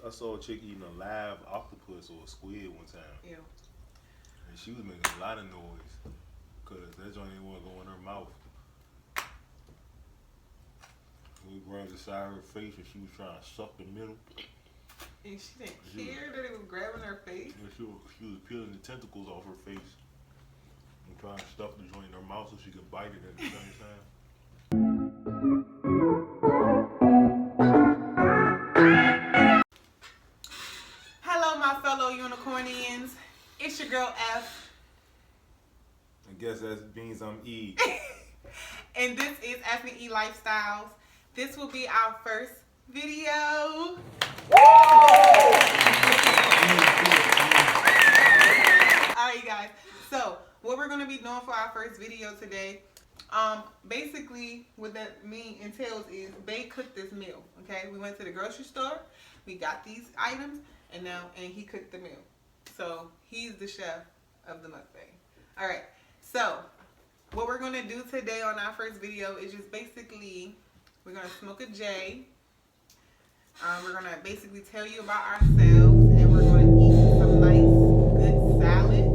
I saw a chick eating a live octopus or a squid one time. Ew. And she was making a lot of noise because that joint didn't want to go in her mouth. We grabbed the side of her face and she was trying to suck the middle. And she didn't care that it was grabbing her face? And she was peeling the tentacles off her face and trying to stuff the joint in her mouth so she could bite it at the same time. Hello, my fellow Unicornians. It's your girl F. I guess that means I'm E. And this is F and E Lifestyles. This will be our first video. Alright, guys. So, what we're going to be doing for our first video today, basically what that entails is they cooked this meal, okay? We went to the grocery store, we got these items, and he cooked the meal. So, he's the chef of the mukbang. Alright, so what we're going to do today on our first video is just basically, we're going to smoke a J. We're going to basically tell you about ourselves, and we're going to eat some nice, good salads,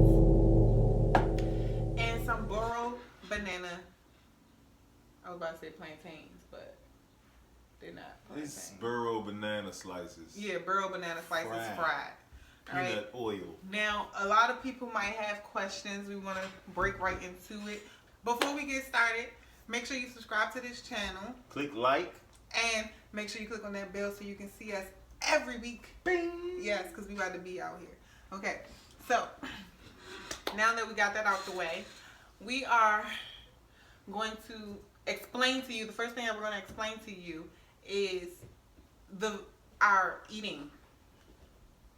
and some burro banana. I was about to say plantains, but they're not plantains. It's burro banana slices. Yeah, burro banana slices fried. Peanut oil. Now, a lot of people might have questions. We want to break right into it. Before we get started, make sure you subscribe to this channel. Click like. And make sure you click on that bell so you can see us every week. Bing! Yes, because we about to be out here. Okay, so now that we got that out the way, we are going to explain to you, the first thing that we're going to explain to you is our eating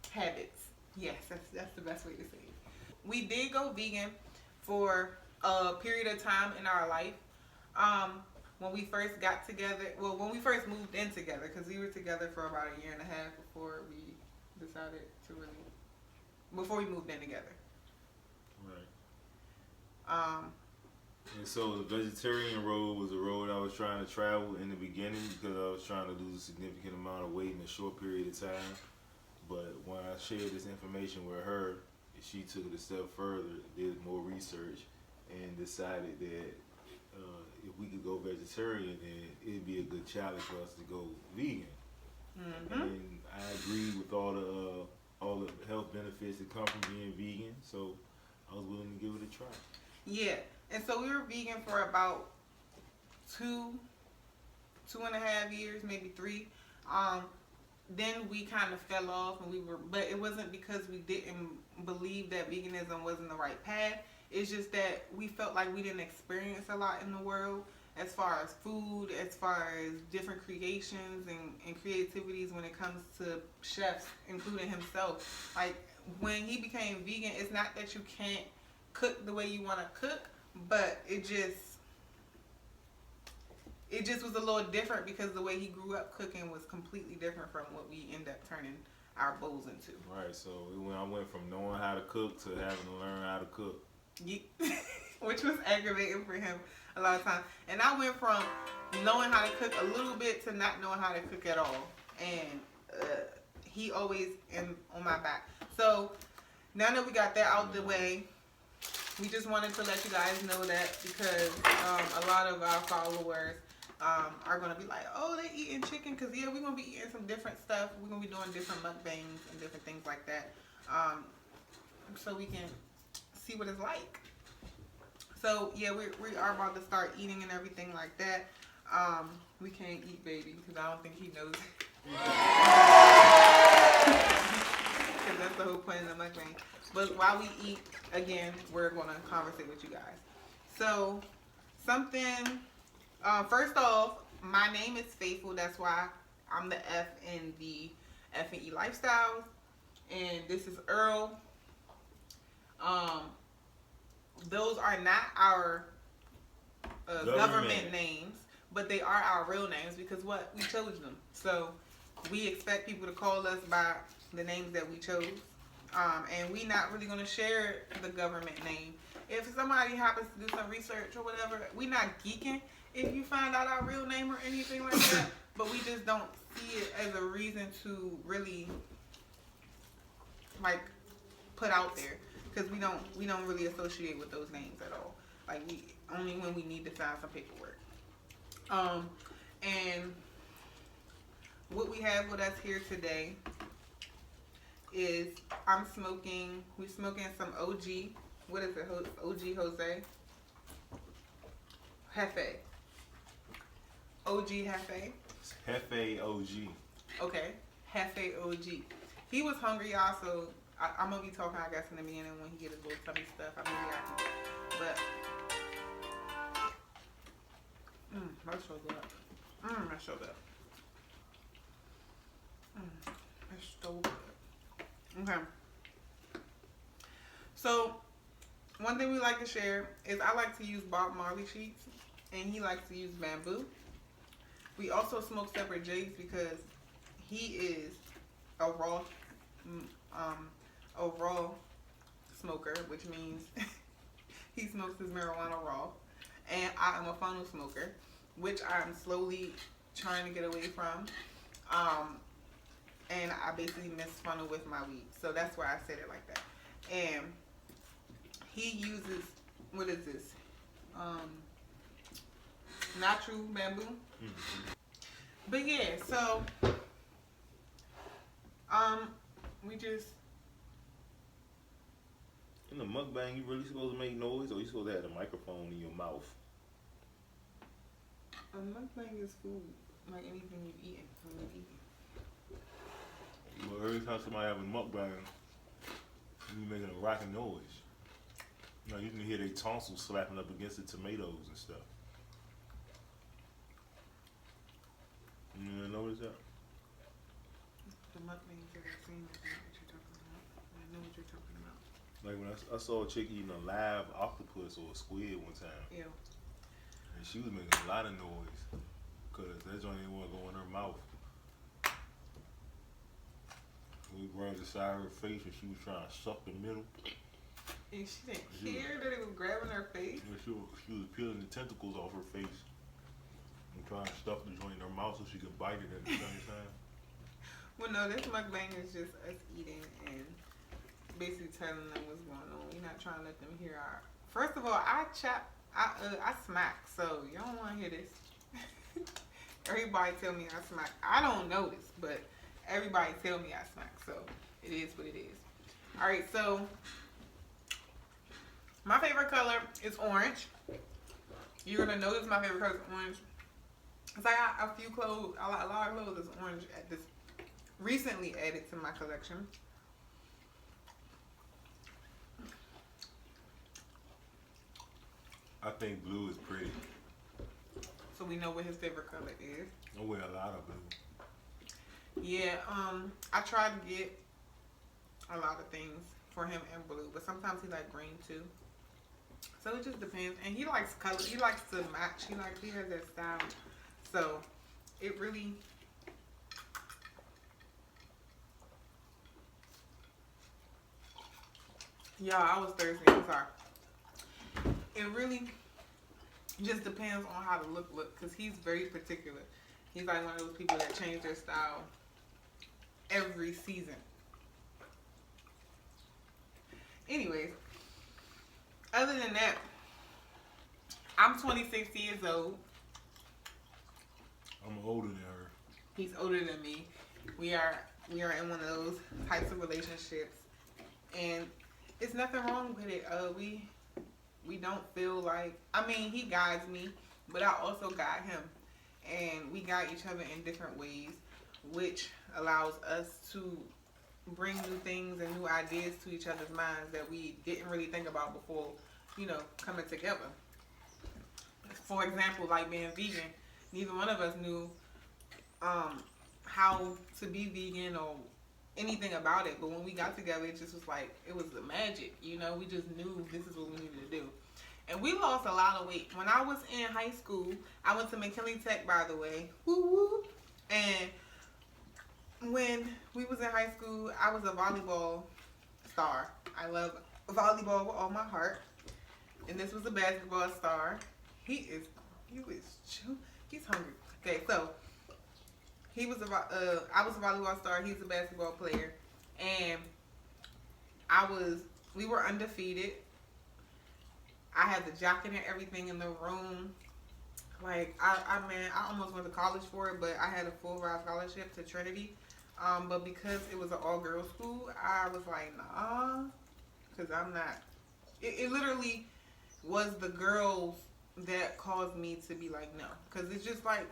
habits. Yes, that's the best way to say it. We did go vegan for a period of time in our life. When we first got together, well, when we first moved in together, because we were together for about a year and a half before we decided to before we moved in together. Right. And so the vegetarian road was a road I was trying to travel in the beginning because I was trying to lose a significant amount of weight in a short period of time. But when I shared this information with her, she took it a step further, did more research, and decided that if we could go vegetarian, then it'd be a good challenge for us to go vegan. Mm-hmm. And I agree with all the health benefits that come from being vegan, so I was willing to give it a try. Yeah, and so we were vegan for about 2.5 years, maybe 3. Then we kind of fell off, and but it wasn't because we didn't believe that veganism wasn't the right path. It's just that we felt like we didn't experience a lot in the world as far as food, as far as different creations and creativities when it comes to chefs, including himself. Like, when he became vegan, it's not that you can't cook the way you want to cook, but it just was a little different because the way he grew up cooking was completely different from what we end up turning our bowls into. Right, so when I went from knowing how to cook to having to learn how to cook. Which was aggravating for him a lot of times. And I went from knowing how to cook a little bit to not knowing how to cook at all. And he always on my back. So now that we got that out the way, we just wanted to let you guys know that because a lot of our followers are going to be like, oh, they eating chicken, because yeah, we're going to be eating some different stuff. We're going to be doing different mukbangs and different things like that, so we can see what it's like. So yeah, we are about to start eating and everything like that. We can't eat baby because I don't think he knows because that's the whole point of the mukbang. But while we eat, again, we're going to conversate with you guys. So first off, my name is Faithful. That's why I'm the F in the F and E Lifestyles. And this is Earl. Those are not our government names, but they are our real names because we chose them. So we expect people to call us by the names that we chose. And we not really going to share the government name. If somebody happens to do some research or whatever, we not geeking if you find out our real name or anything like that, but we just don't see it as a reason to really like put out there, because we don't really associate with those names at all. Like, we only when we need to sign some paperwork. And what we have with us here today is we're smoking some OG. What is it? OG Jose? Hefe. OG Hefe. Hefe OG. Okay. Hefe OG. He was hungry, y'all, so I'm going to be talking, I guess, in the beginning when he get his little tummy stuff. I mean, but, that so good. That's so good. That's so good. Okay. So, one thing we like to share is I like to use Bob Marley sheets, and he likes to use bamboo. We also smoke separate J's because he is a raw smoker, which means he smokes his marijuana raw, and I am a funnel smoker, which I'm slowly trying to get away from. And I basically mix funnel with my weed, so that's why I said it like that. And he uses, what is this? Natural bamboo. Mm-hmm. But yeah, so we just, in the mukbang, you really supposed to make noise, or you supposed to have the microphone in your mouth? a mukbang is food, like anything you eat when you eat. But every time somebody have a mukbang, you making a rocking noise. Now you can hear their tonsils slapping up against the tomatoes and stuff. You didn't notice that? The mukbangs that I've seen, I know what you're talking about. I know what you're talking about. Like when I saw a chick eating a live octopus or a squid one time. Ew. And she was making a lot of noise because that joint didn't want to go in her mouth. We grabbed the side of her face and she was trying to suck the middle. And she didn't care that it was grabbing her face? And she was peeling the tentacles off her face and trying to stuff the joint in her mouth so she could bite it at the same time. Well, no, this mukbang is just us eating and basically telling them what's going on. We're not trying to let them hear our... First of all, I smack, so you don't want to hear this. Everybody tell me I smack. I don't notice, but everybody tell me I smack, so it is what it is. All right, so my favorite color is orange. You're gonna notice my favorite color is orange. Cause I got a few clothes, a lot of clothes is orange at this, recently added to my collection. I think blue is pretty. So we know what his favorite color is. I wear a lot of blue. Yeah, I try to get a lot of things for him in blue, but sometimes he like green too. So it just depends. And he likes color. He likes to match. He has that style. So it really. Y'all, I was thirsty. I'm sorry. It really just depends on how the look, because he's very particular. He's like one of those people that change their style every season. Anyways, other than that, I'm 26 years old. I'm older than her. He's older than me. We are in one of those types of relationships, and it's nothing wrong with it. We don't feel like, I mean, he guides me, but I also guide him, and we guide each other in different ways, which allows us to bring new things and new ideas to each other's minds that we didn't really think about before, coming together. For example, like being vegan, neither one of us knew how to be vegan or anything about it, but when we got together, it just was like, it was the magic, we just knew this is what we needed to do. And we lost a lot of weight. When I was in high school, I went to McKinley Tech, by the way, woo-woo, and when we was in high school, I was a volleyball star. I love volleyball with all my heart, and this was a basketball star. He's hungry. Okay, so I was a volleyball star. He's a basketball player, and we were undefeated. I had the jacket and everything in the room. Like I almost went to college for it, but I had a full ride scholarship to Trinity. But because it was an all girls school, I was like, nah, because I'm not. It literally was the girls that caused me to be like, no, because it's just like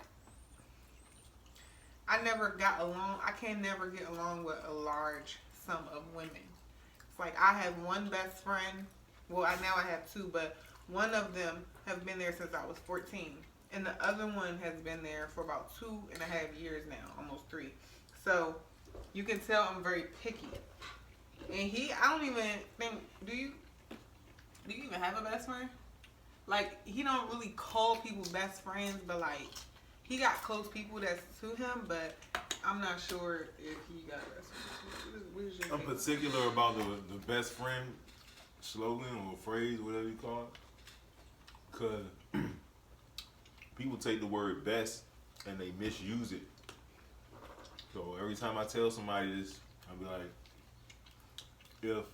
I never got along. I can never get along with a large sum of women. It's like I have one best friend. Well, now I have two, but one of them have been there since I was 14. And the other one has been there for about 2.5 years now, almost 3. So you can tell I'm very picky. And I don't even think, do you even have a best friend? Like, he don't really call people best friends, but like, he got close people that's to him, but I'm not sure if he got best friends. What is your I'm favorite? particular about the best friend slogan or phrase, whatever you call it. Because people take the word best and they misuse it. So every time I tell somebody this, I'll be like,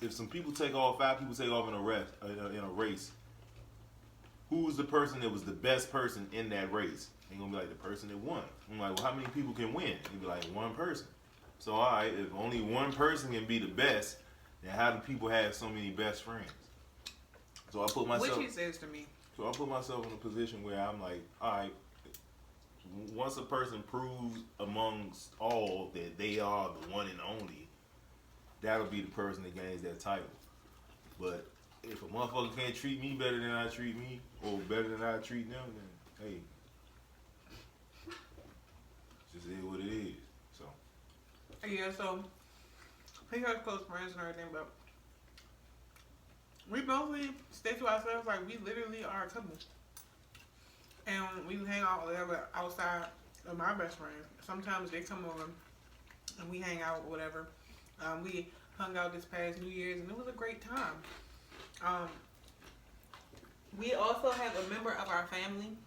if some people take off, 5 people take off in a race, who was the person that was the best person in that race? They're gonna be like, the person that won. I'm like, well, how many people can win? They'd be like, one person. So all right, if only one person can be the best, then how do people have so many best friends? So I put myself. Which he says to me. So I put myself in a position where I'm like, all right, once a person proves amongst all that they are the one and only, that'll be the person that gains that title. But if a motherfucker can't treat me better than I treat me, or better than I treat them, then hey, just is what it is. So Yeah, so he has close friends and everything, but we mostly stay to ourselves. Like, we literally are a couple. And we hang out whatever outside of my best friends. Sometimes they come over and we hang out or whatever. We hung out this past New Year's and it was a great time. We also have a member of our family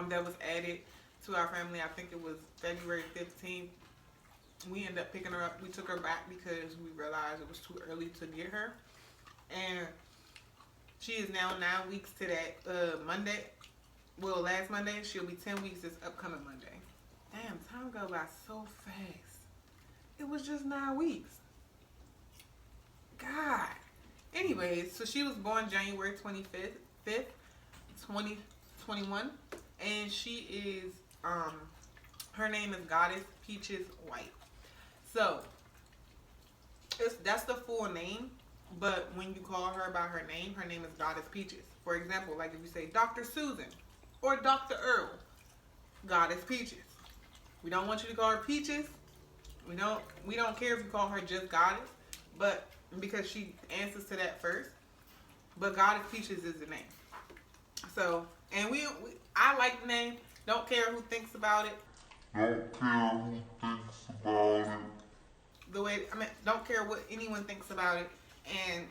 that was added to our family. I think it was February 15th. We ended up picking her up. We took her back because we realized it was too early to get her. And she is now 9 weeks to that Monday. Well, last Monday. She'll be 10 weeks this upcoming Monday. Damn, time go by so fast. It was just 9 weeks. God. Anyways, so she was born January 25th, 2021. And she is, her name is Goddess Peaches White. So, that's the full name. But when you call her by her name is Goddess Peaches. For example, like if you say Dr. Susan or Dr. Earl, Goddess Peaches. We don't want you to call her Peaches. We don't care if you call her just Goddess, but because she answers to that first. But Goddess Peaches is the name. So, and I like the name. Don't care who thinks about it. Don't care what anyone thinks about it. And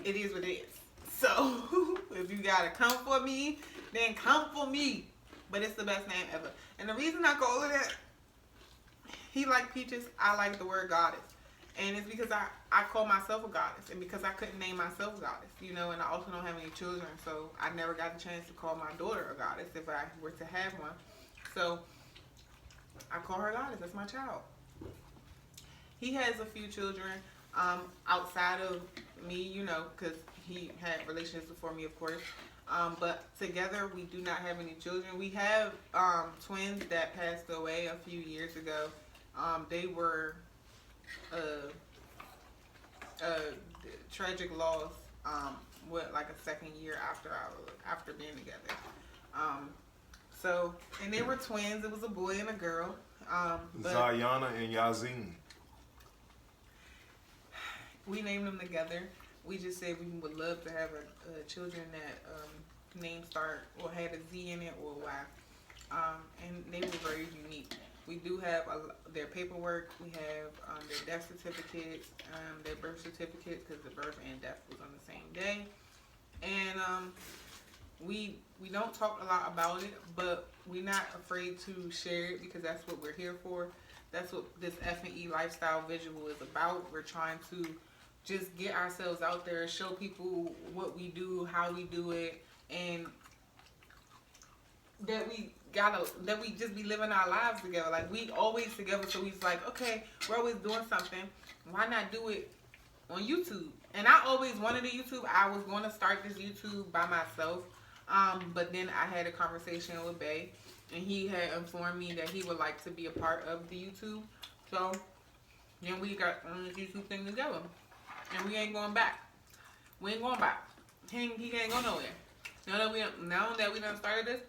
it is what it is. So, if you gotta come for me, then come for me. But it's the best name ever. And the reason I call her that, he liked Peaches, I like the word goddess. And it's because I call myself a goddess. And because I couldn't name myself goddess, you know, and I also don't have any children. So, I never got the chance to call my daughter a goddess if I were to have one. So, I call her goddess. That's my child. He has a few children outside of me, you know, because he had relations before me, of course. But together, we do not have any children. We have twins that passed away a few years ago. They were tragic loss with like a second year after being together. So, and they were twins. It was a boy and a girl. Zayana and Yazin. We named them together. We just said we would love to have a children that name start or had a Z in it or Y. And they were very unique. We do have their paperwork. We have their death certificates, their birth certificates, because the birth and death was on the same day. And we don't talk a lot about it, but we're not afraid to share it because that's what we're here for. That's what this F&E lifestyle visual is about. We're trying to just get ourselves out there, show people what we do, how we do it, and that we just be living our lives together. Like, we always together, so he's like, okay, we're always doing something. Why not do it on YouTube? And I always wanted a YouTube. I was going to start this YouTube by myself. But then I had a conversation with Bay, and he had informed me that he would like to be a part of the YouTube. So then we got on this YouTube thing together. And we ain't going back. We ain't going back. He can't go nowhere. Now that we done started this,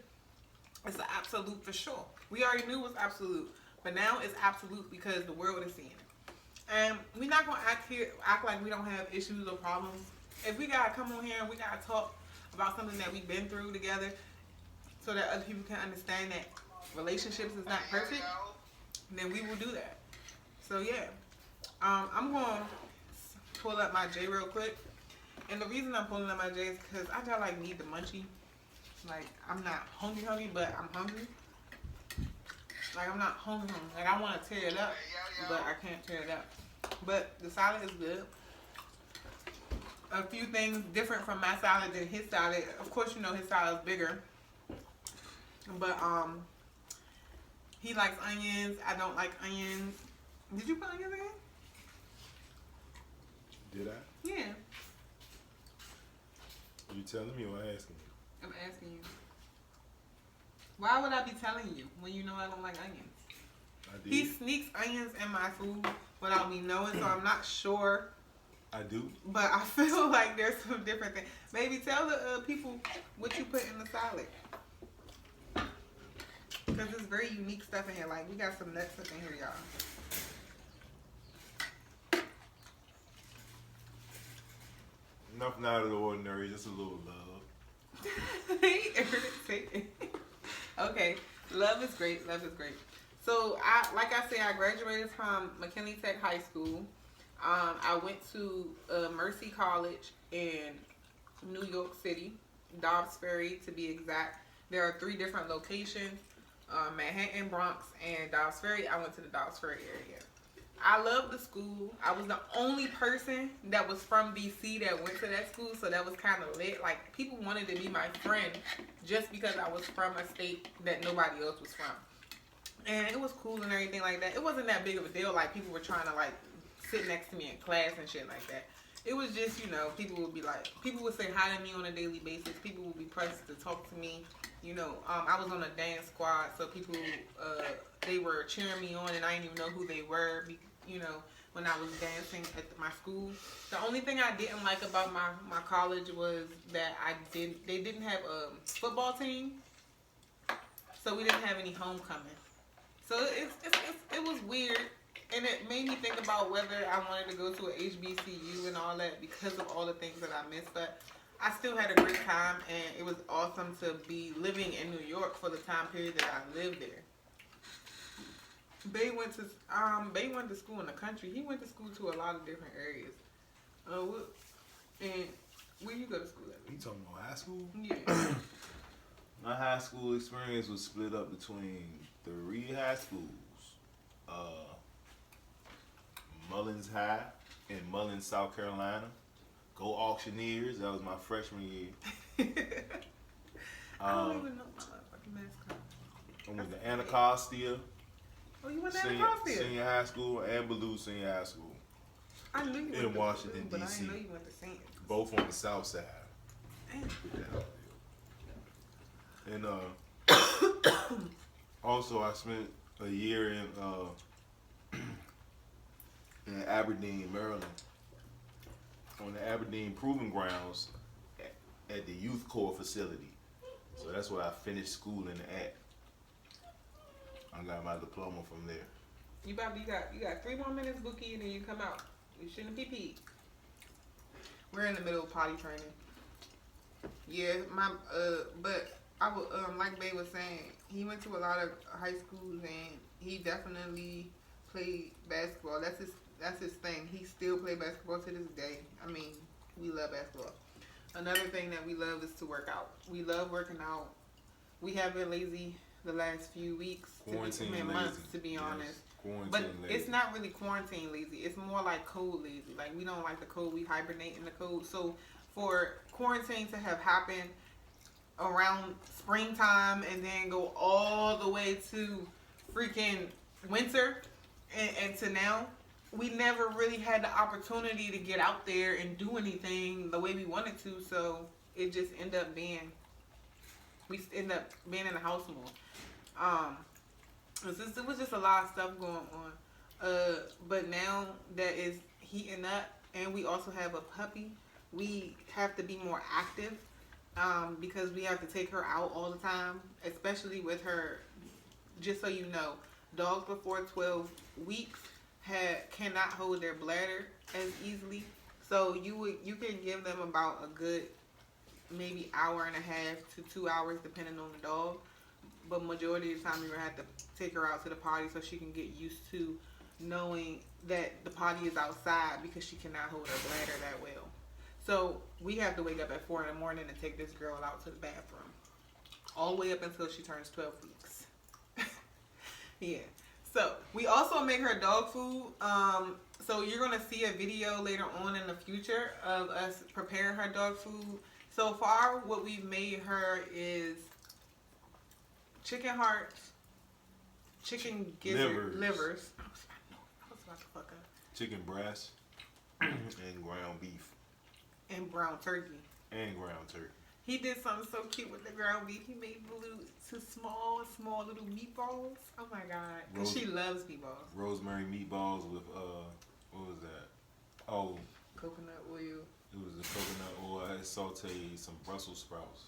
it's an absolute for sure. We already knew it was absolute, but now it's absolute because the world is seeing it. And we're not gonna act like we don't have issues or problems. If we gotta come on here and we gotta talk about something that we've been through together, so that other people can understand that relationships is not perfect, then we will do that. So yeah, I'm gonna pull up my J real quick. And the reason I'm pulling up my J is because I just like need the munchie. Like, I'm not hungry, but I'm hungry. Like, I'm not hungry. Like, I want to tear it up, but I can't tear it up. But the salad is good. A few things different from my salad than his salad. Of course, you know his salad is bigger. But, he likes onions. I don't like onions. Did you put onions in? Did I? Yeah. Are you telling me or asking me? I'm asking you. Why would I be telling you when you know I don't like onions? I did. He sneaks onions in my food without me knowing, so I'm not sure. I do. But I feel like there's some different things. Maybe tell the people what you put in the salad. Because it's very unique stuff in here. Like, we got some nuts up in here, y'all. Nothing out of the ordinary, just a little love. Okay, love is great. Love is great. So like I said, I graduated from McKinley Tech High School. I went to Mercy College in New York City, Dobbs Ferry to be exact. There are 3 different locations: Manhattan, Bronx, and Dobbs Ferry. I went to the Dobbs Ferry area. I love the school. I was the only person that was from DC that went to that school, so that was kind of lit. Like, people wanted to be my friend just because I was from a state that nobody else was from. And it was cool and everything like that. It wasn't that big of a deal. Like, people were trying to, like, sit next to me in class and shit like that. It was just, you know, people would be like, people would say hi to me on a daily basis. People would be pressed to talk to me. You know, I was on a dance squad, so people, they were cheering me on, and I didn't even know who they were, you know, when I was dancing at my school. The only thing I didn't like about my college was that they didn't have a football team, so we didn't have any homecoming. So it was weird, and it made me think about whether I wanted to go to a HBCU and all that because of all the things that I missed. But I still had a great time, and it was awesome to be living in New York for the time period that I lived there. Bay went to school in the country. He went to school to a lot of different areas. And where you go to school at? You talking about high school? Yeah. My high school experience was split up between 3 high schools. Mullins High in Mullins, South Carolina. Go Auctioneers. That was my freshman year. I don't even know my fucking mascot. I went to Anacostia. Oh, you went to Anacostia? Senior high school and Ballou Senior High School. I knew you went in to Washington, Ballou, but D.C. I didn't know you went to St. Both on the south side. Damn. And also I spent a year in Aberdeen, Maryland, on the Aberdeen Proving Grounds at the Youth Corps facility. So that's where I finished schooling at. I got my diploma from there. You got 3 more minutes, Bookie, and then you come out. You shouldn't be peed. We're in the middle of potty training. Yeah, but I would like Bay was saying, he went to a lot of high schools and he definitely played basketball. That's his thing. He still plays basketball to this day. I mean, we love basketball. Another thing that we love is to work out. We love working out. We have been lazy the last few weeks, months, to be honest. But lazy. It's not really quarantine lazy. It's more like cold lazy. Like, we don't like the cold. We hibernate in the cold. So for quarantine to have happened around springtime and then go all the way to freaking winter and to now, we never really had the opportunity to get out there and do anything the way we wanted to. So it just ended up being, we end up being in the house more. It was just a lot of stuff going on. But now that is heating up, and we also have a puppy, we have to be more active because we have to take her out all the time, especially with her. Just so you know, dogs before 12 weeks cannot hold their bladder as easily. So you can give them about a good maybe hour and a half to 2 hours depending on the dog. But majority of the time, you're going to have to take her out to the potty so she can get used to knowing that the potty is outside because she cannot hold her bladder that well. So we have to wake up at 4 in the morning and take this girl out to the bathroom. All the way up until she turns 12 weeks. Yeah. So we also make her dog food. So you're going to see a video later on in the future of us preparing her dog food. So far, what we've made her is chicken hearts, chicken livers. I was about to fuck up. Chicken breast and ground beef. And ground turkey. He did something so cute with the ground beef. He made two small little meatballs. Oh my god. Because she loves meatballs. Rosemary meatballs with, what was that? Oh. Coconut oil. It was the coconut oil. I had sauteed some Brussels sprouts.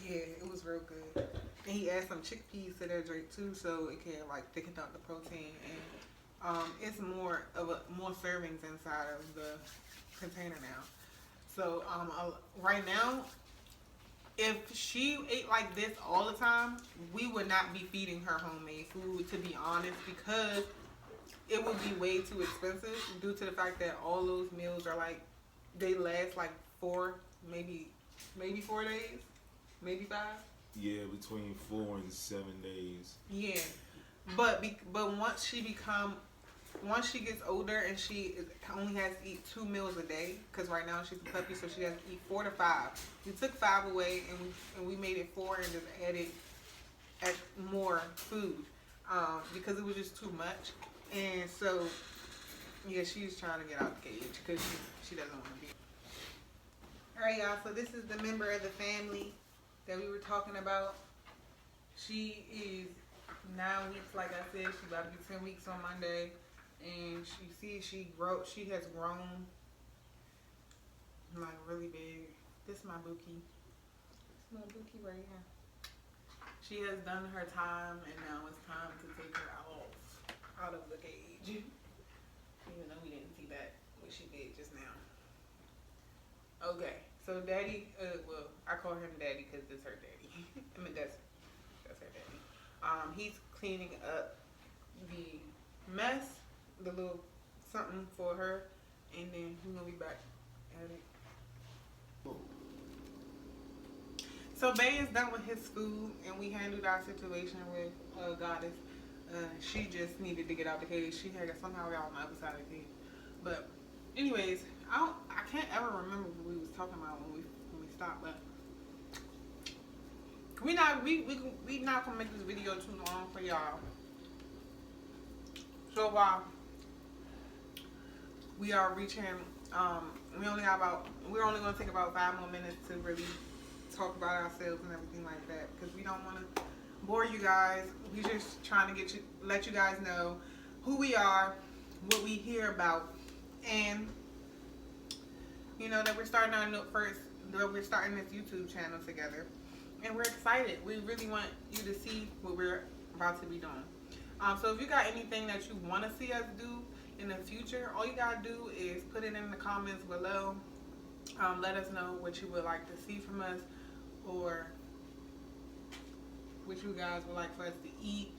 Yeah, it was real good. And he added some chickpeas to that drink too, so it can like thicken up the protein, and it's more servings inside of the container now. So right now, if she ate like this all the time, we would not be feeding her homemade food, to be honest, because it would be way too expensive due to the fact that all those meals are like, they last like 4, maybe 4 days. Maybe 5? Yeah, between 4 and 7 days. Yeah, but once she gets older and she only has to eat 2 meals a day, because right now she's a puppy, so she has to eat 4 to 5. We took 5 away and we made it 4 and just added more food because it was just too much. And so yeah, she's trying to get out the cage because she doesn't want to be. All right, y'all. So this is the member of the family that we were talking about. She is 9 weeks, like I said. She's about to be 10 weeks on Monday, and she has grown like really big. This is my Bookie. This is my Bookie right here. She has done her time, and now it's time to take her out of the cage. Even though we didn't see that what she did just now. Okay. So daddy, well, I call him daddy because it's her daddy. I mean, that's her daddy. He's cleaning up the mess, the little something for her, and then we're going to be back at it. So Bay is done with his food, and we handled our situation with Goddess. She just needed to get out the cage. She had somehow got on the other side of the cage. But anyways, I can't ever remember what we was talking about when we stopped, but we not gonna make this video too long for y'all. So while we are reaching, we're only gonna take about 5 more minutes to really talk about ourselves and everything like that, because we don't want to bore you guys. We just trying to let you guys know who we are, what we hear about, and you know that we're starting we're starting this YouTube channel together, and we're excited. We really want you to see what we're about to be doing. So if you got anything that you want to see us do in the future, all you gotta do is put it in the comments below. Let us know what you would like to see from us, or what you guys would like for us to eat,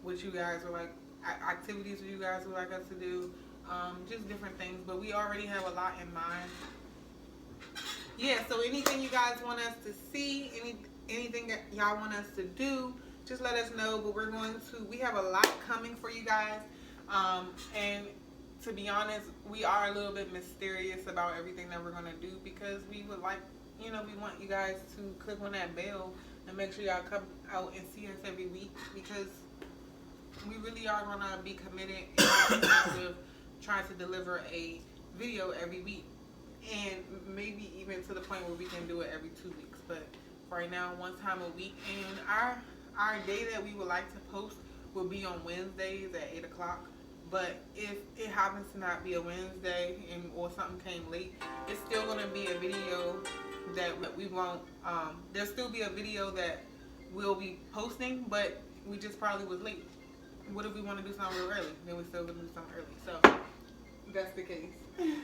what you guys would like, activities you guys would like us to do, just different things. But we already have a lot in mind. yeah, so anything you guys want us to see, anything that y'all want us to do, just let us know. But we have a lot coming for you guys. And to be honest, we are a little bit mysterious about everything that we're going to do, because we would like, we want you guys to click on that bell and make sure y'all come out and see us every week, because we really are going to be committed in terms of trying to deliver a video every week, and maybe even to the point where we can do it every 2 weeks. But right now, one time a week. And our day that we would like to post will be on Wednesdays at 8 o'clock. But if it happens to not be a Wednesday or something came late, it's still going to be a video that we won't, there'll still be a video that we'll be posting, but we just probably was late. What if we want to do something real early? Then we still going to do something early. So that's the case. I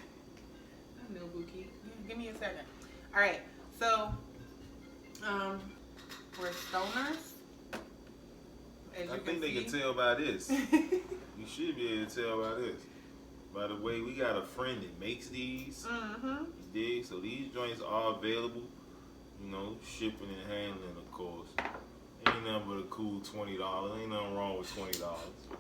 know, Buki. Give me a second. All right. So we're stoners. I think they can tell by this. You should be able to tell by this. By the way, we got a friend that makes these. You dig? So these joints are available. Shipping and handling, of course. Ain't nothing but a cool $20. Ain't nothing wrong with $20.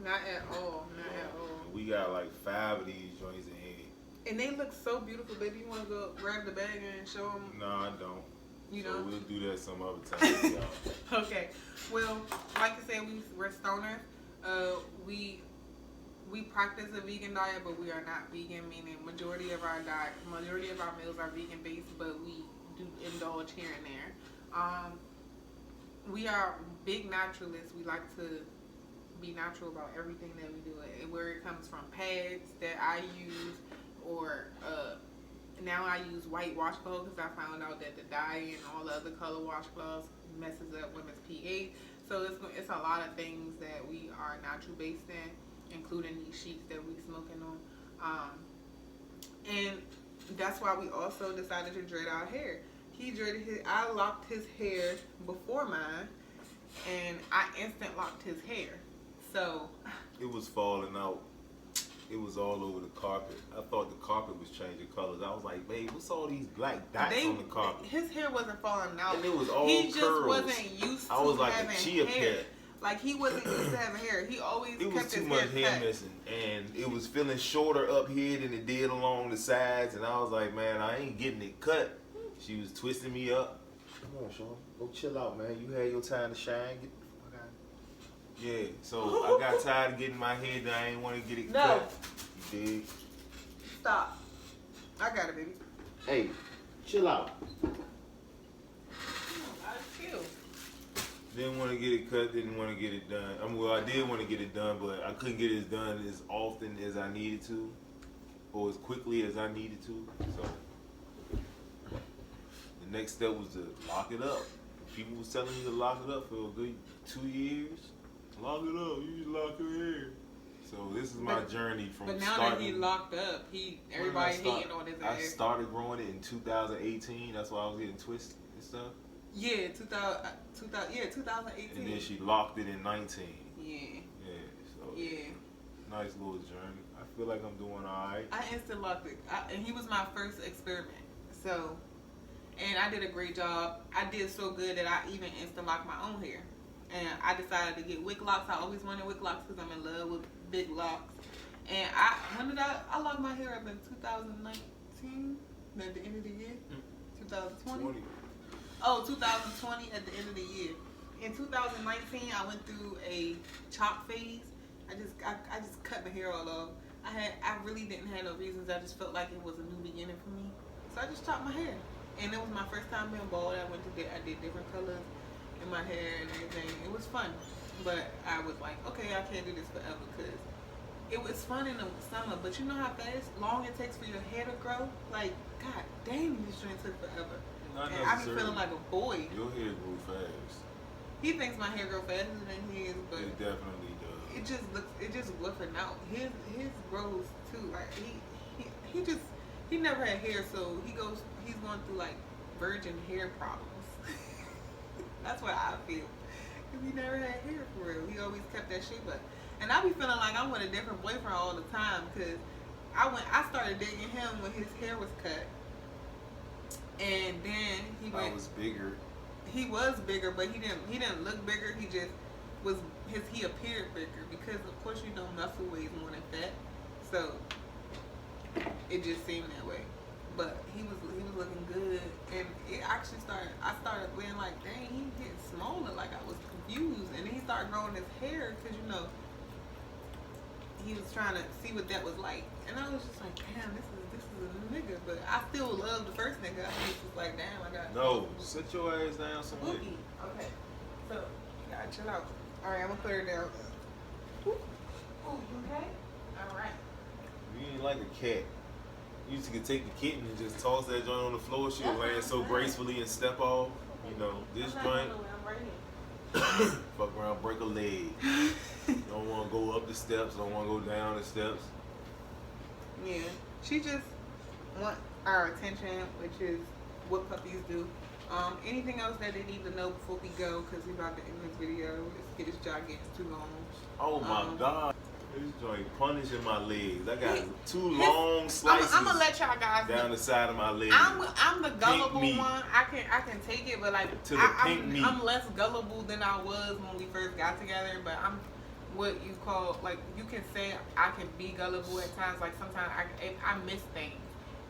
Not at all. Not at all. We got like 5 of these joints in here. And they look so beautiful, baby. You want to go grab the bag and show them? No, I don't. You so know? We'll do that some other time, y'all. Okay. Well, like I said, we're stoners. We practice a vegan diet, but we are not vegan. Meaning, majority of our meals are vegan based, but we do indulge here and there. We are big naturalists. We like to be natural about everything that we do. Where it comes from, pads that I use, or now I use white washcloths, because I found out that the dye and all the other color washcloths messes up women's pH. So it's a lot of things that we are natural based in, including these sheets that we smoking on. And that's why we also decided to dread our hair. I locked his hair before mine, and I instant locked his hair. So it was falling out. It was all over the carpet. I thought the carpet was changing colors. I was like, babe, what's all these black dots on the carpet? His hair wasn't falling out. And it was all He just curls. wasn't used to I was like having a chia hair. pet. Like, he wasn't used to having hair. He always It was kept too his much hair cut. missing, and it was feeling shorter up here than it did along the sides. And I was like, man, I ain't getting it cut. She was twisting me up. Come on, Sean, go chill out, man. You had your time to shine. Get the fuck out. Yeah, so I got tired of getting my hair done. I ain't want to get it cut. You dig? Stop. I got it, baby. Hey, chill out. I feel. Didn't want to get it cut, didn't want to get it done. Well, I did want to get it done, but I couldn't get it done as often as I needed to, or as quickly as I needed to. So the next step was to lock it up. People was telling me to lock it up for a good 2 years. Lock it up, you just lock your hair. So this is my journey from But now starting, that he locked up, everybody hating on his ass. I started growing it in 2018. That's why I was getting twisted and stuff. Yeah, 2018. And then she locked it in 19. Yeah. Yeah, so Yeah. nice little journey. I feel like I'm doing alright. I instant locked it. And he was my first experiment. So, and I did a great job. I did so good that I even instant locked my own hair. And I decided to get wig locks. I always wanted wig locks because I'm in love with big locks. And I locked my hair up in 2019 at the end of the year. 2020. Oh, 2020 at the end of the year. In 2019, I went through a chop phase. I just cut my hair all off. I really didn't have no reasons. I just felt like it was a new beginning for me. So I just chopped my hair. And it was my first time being bald. I did different colors in my hair and everything. It was fun. But I was like, okay, I can't do this forever because it was fun in the summer. But you know how long it takes for your hair to grow? Like, god damn, this joint took forever. Not and I be feeling like a boy. Your hair grew fast. He thinks my hair grows faster than his, but it definitely does. It just looking out. His grows too. Like he never had hair, so he's going through like virgin hair problems. That's what I feel. He never had hair for real. He always kept that shape up. And I be feeling like I'm with a different boyfriend all the time because I started dating him when his hair was cut. And then he went. I was bigger. He was bigger, but he didn't look bigger. He just was he appeared bigger because of course you know muscle weighs more than fat, so it just seemed that way. But he was looking good, and it actually I started being like, dang, he getting smaller. Like I was confused, and then he started growing his hair because you know he was trying to see what that was like, and I was just like, damn, this is a nigga. But I still love the first nigga. I was just like, damn, I got no. Sit your ass down somewhere. Okay, so you gotta chill out. All right, I'm gonna put her down. Ooh, you okay? All right. You ain't like a cat. You used to could take the kitten and just toss that joint on the floor. She'll land so gracefully and step off. You know, this joint. I'm right here. Fuck around, break a leg. Don't want to go up the steps. Don't want to go down the steps. Yeah, she just want our attention, which is what puppies do. Anything else that they need to know before we go? Because we about to end this video. This jogging is too long. Oh my God. This joint punishing my legs. I got two long slices. I'm gonna let y'all guys down the side of my leg. I'm the gullible one. I can take it, but like I'm less gullible than I was when we first got together. But I'm what you call like you can say I can be gullible at times. Like sometimes I miss things,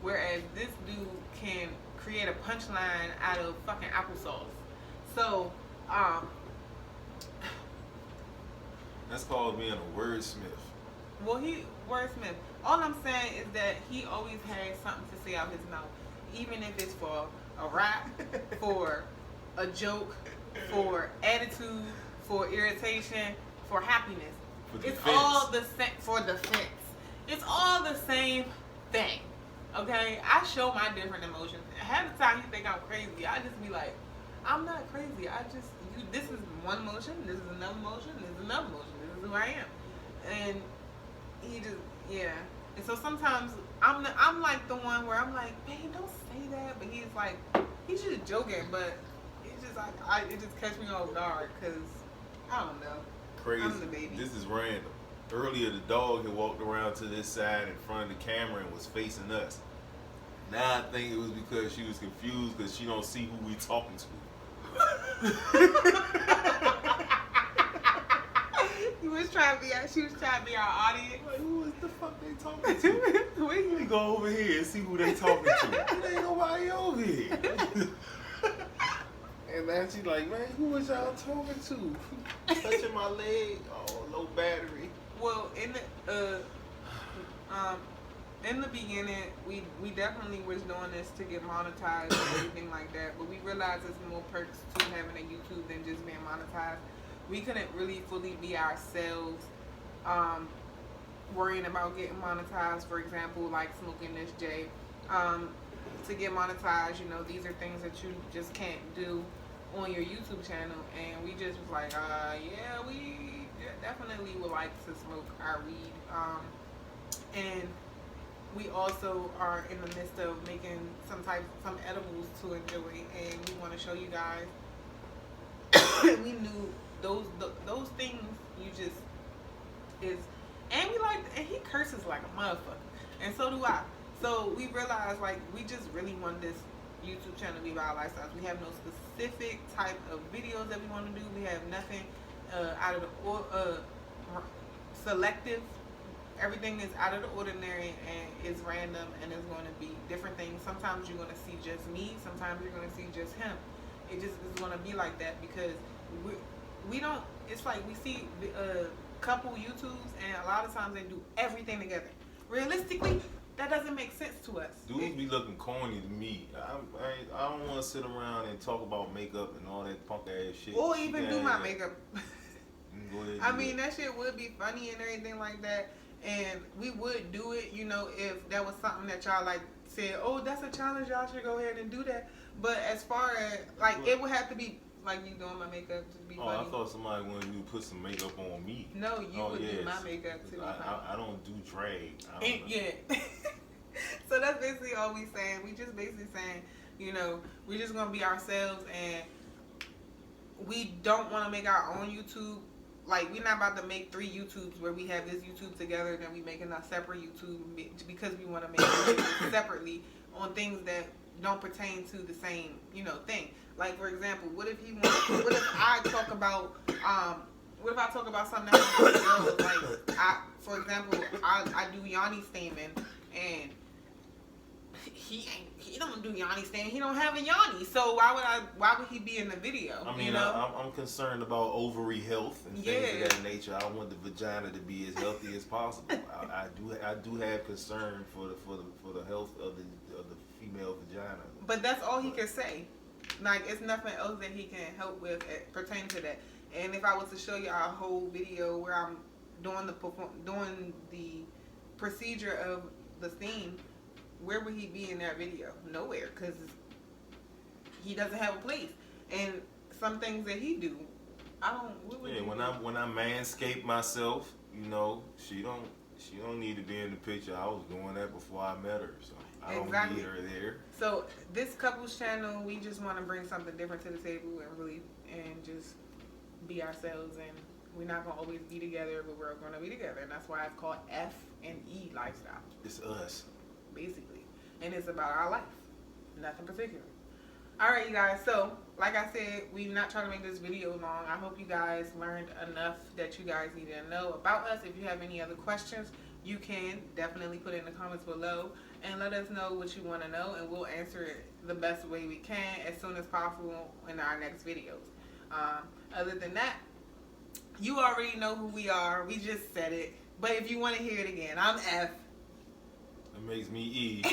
whereas this dude can create a punchline out of fucking applesauce. So that's called being a wordsmith. Well, he wordsmith. All I'm saying is that he always has something to say out his mouth, even if it's for a rap, for a joke, for attitude, for irritation, for happiness. It's all the same. For defense, it's all the same thing. Okay, I show my different emotions. Half the time you think I'm crazy. I just be like, I'm not crazy. This is one emotion. This is another emotion. This is another emotion. This is who I am. And he just, yeah. And so sometimes I'm like the one where I'm like, babe, don't say that. But he's like, he's just joking. But it's just like, it just catch me off guard because I don't know. Crazy. I'm the baby. This is random. Earlier, the dog had walked around to this side in front of the camera and was facing us. Now I think it was because she was confused because she don't see who we talking to. She was trying to be our audience. Like, who is the fuck they talking to? Let me go over here and see who they talking to. There ain't nobody over here. And then she's like, man, who was y'all talking to? Touching my leg. Oh, low battery. Well, in the beginning, we definitely was doing this to get monetized and everything like that. But we realized there's more perks to having a YouTube than just being monetized. We couldn't really fully be ourselves, worrying about getting monetized. For example, like smoking this J. To get monetized, you know, these are things that you just can't do on your YouTube channel. And we just was like, yeah, we definitely would like to smoke our weed. And we also are in the midst of making some edibles to enjoy, and we want to show you guys. We knew those things you just is, and we like, and he curses like a motherfucker, and so do I. So we realized like we just really want this YouTube channel to be about our lifestyles. We have no specific type of videos that we want to do. We have nothing out of the selective. Everything is out of the ordinary and is random, and it's going to be different things. Sometimes you're going to see just me. Sometimes you're going to see just him. It just is going to be like that because we don't. It's like we see a couple YouTubes, and a lot of times they do everything together. Realistically, that doesn't make sense to us. Dudes be looking corny to me. I don't want to sit around and talk about makeup and all that punk ass shit. Or even do my makeup. I mean, that shit would be funny and everything like that. And we would do it, you know, if that was something that y'all like said, oh, that's a challenge, y'all should go ahead and do that. But as far as like, it would have to be like you doing my makeup to be funny. I thought somebody wanted you to put some makeup on me. No, you would do my makeup to be funny. I don't do drag. Yeah. So that's basically all we saying. We just basically saying, you know, we're just gonna be ourselves, and we don't want to make our own YouTube. Like, we're not about to make 3 YouTubes where we have this YouTube together and then we making a separate YouTube because we want to make it separately on things that don't pertain to the same, you know, thing. Like, for example, what if he wants, what if I talk about something that happens to girls? Like, for example, I do yoni steaming, and he don't do yoni steaming. He don't have a yoni, so why would he be in the video? I mean, you know? I'm concerned about ovary health and things of that nature. I want the vagina to be as healthy as possible. I do have concern for the health of the female vagina. But that's all he can say. Like, it's nothing else that he can help with pertaining to that. And if I was to show you a whole video where I'm doing the procedure of the steam, where would he be in that video? Nowhere, because he doesn't have a place. And some things that he do, I don't. What would when I manscape myself, you know, she don't need to be in the picture. I was doing that before I met her, so I don't need her there. So this couples channel, we just want to bring something different to the table and just be ourselves. And we're not gonna always be together, but we're gonna be together, and that's why it's called F and E lifestyle. It's us, basically, and it's about our life, nothing particular. All right, you guys. So, like I said, we're not trying to make this video long. I hope you guys learned enough that you guys need to know about us. If you have any other questions, you can definitely put it in the comments below and let us know what you want to know, and we'll answer it the best way we can as soon as possible in our next videos. Other than that, you already know who we are. We just said it. But if you want to hear it again, I'm F. That makes me E.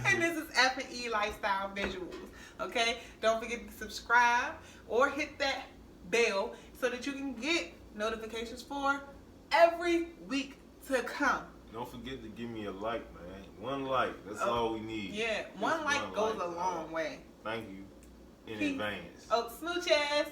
And this is F and E Lifestyle Visuals. Okay? Don't forget to subscribe or hit that bell so that you can get notifications for every week to come. Don't forget to give me a like, man. One like. That's all we need. Yeah, one like goes a long way. Thank you in advance. Smooches.